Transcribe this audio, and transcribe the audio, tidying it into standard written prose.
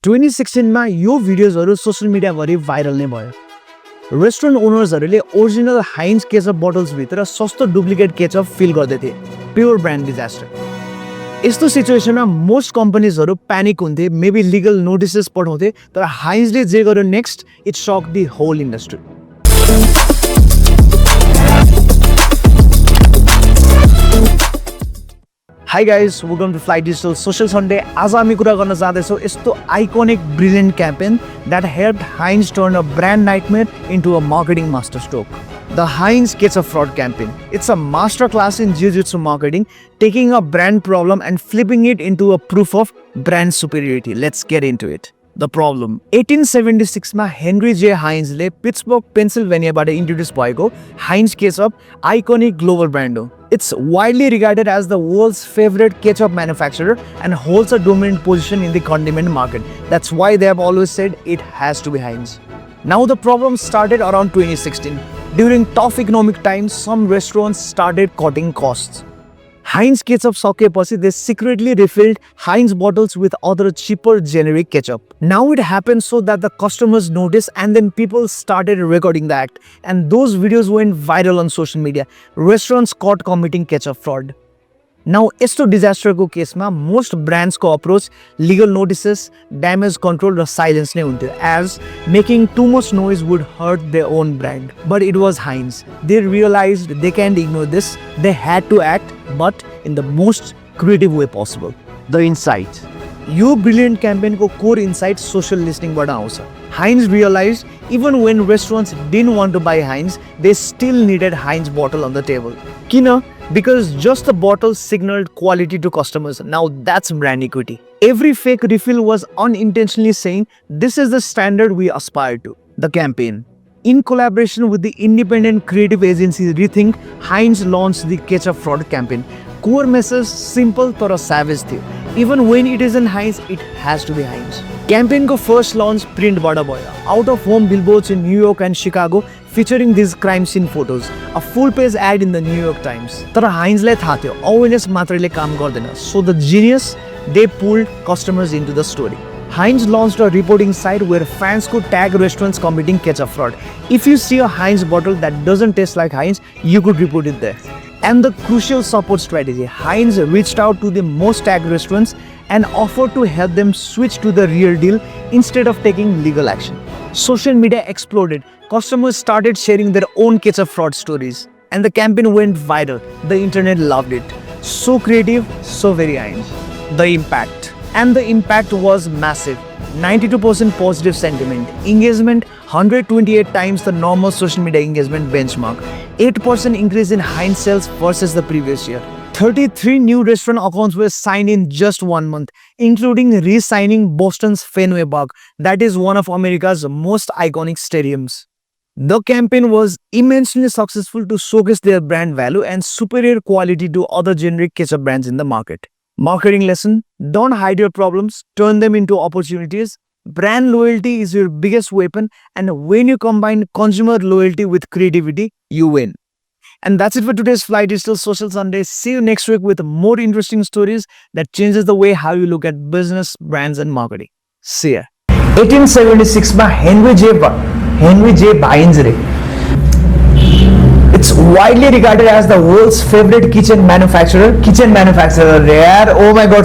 2016 मा यो भिडियोजहरु social मिडियाभरि viral नै भयो। रेस्टुरेन्ट ओनर्सहरुले ओरिजिनल हाइन्स केचप बोटल्स भित्र सस्तो डुप्लिकेट केचप फिल गर्दै थिए। Pure brand disaster. यस्तो सिचुएसनमा मोस्ट कम्पनीजहरु प्यानिक हुन्थे, मेबी लिगल नोटिसेस पठाउँथे, तर हाइन्सले जे गर्यो next, it shook the whole industry. Hi guys, welcome to Fly Digital Social Sunday. आज हामी कुरा गर्न जाँदैछौँ यस्तो iconic brilliant campaign that helped Heinz turn a brand nightmare into a marketing masterstroke. The Heinz Ketchup Fraud campaign. It's a masterclass in jiu-jitsu marketing, taking a brand problem and flipping it into a proof of brand superiority. Let's get into it. The problem. 1876 मा Henry J हाइन्सले Pittsburgh पेन्सिल्भेनियाबाट introduce भएको Heinz ketchup iconic global brand हो। It's widely regarded as the world's favorite ketchup manufacturer and holds a dominant position in the condiment market. That's why they have always said it has to be Heinz. Now the problem started around 2016. During tough economic times, some restaurants started cutting costs. Heinz ketchup सकेपछि they secretly refilled Heinz bottles with other cheaper generic ketchup. Now it happened so that the customers noticed and then people started recording the act. And those videos went viral on social media. Restaurants caught committing ketchup fraud. Now, यस्तो डिजास्टरको केसमा most ब्रान्ड्सको approach legal notices, damage control र silence नै हुन्थ्यो, as making too much noise would hurt their own brand. But it was Heinz. They realized they can't ignore this, they had to act, but in the most creative way possible. The insight. यो brilliant क्याम्पेनको core insight social लिस्निङबाट आउँछ। Heinz realized even when restaurants didn't want to buy Heinz, they still needed Heinz bottle on the table. Kina, because just the bottle signaled quality to customers. Now that's brand equity. Every fake refill was unintentionally saying, this is the standard we aspire to. The campaign. In collaboration with the independent creative agency Rethink, Heinz launched the Ketchup Fraud campaign. Core message simple तर savage थियो. Even when it isn't Heinz, it has to be Heinz. Campaign को first launch print बाट भयो. Out of home billboards in New York and Chicago featuring these crime scene photos. A full page ad in the New York Times. तर Heinz लाई थाहा थियो awareness मात्रैले काम गर्दैन. So the genius, they pulled customers into the story. Heinz launched a reporting site where fans could tag restaurants committing ketchup fraud. If you see a Heinz bottle that doesn't taste like Heinz, you could report it there. And the crucial support strategy, Heinz reached out to the most tagged restaurants and offered to help them switch to the real deal instead of taking legal action. Social media exploded. Customers started sharing their own ketchup fraud stories. And the campaign went viral. The internet loved it. So creative, so very Heinz. The impact. And the impact was massive. 92% positive sentiment. Engagement 128 times the normal social media engagement benchmark. 8% increase in Heinz sales versus the previous year. 33 new restaurant accounts were signed in just 1 month, including re-signing Boston's Fenway Park. That is one of America's most iconic stadiums. The campaign was immensely successful to showcase their brand value and superior quality to other generic ketchup brands in the market. Marketing lesson: don't hide your problems, turn them into opportunities. Brand loyalty is your biggest weapon, and when you combine consumer loyalty with creativity, you win. And that's it for today's Fly Digital Social Sunday. See you next week with more interesting stories that changes the way how you look at business, brands, and marketing. See ya. 1876 मा Heinz Heinz रे. It's widely regarded as the world's favorite kitchen manufacturer. Oh my god.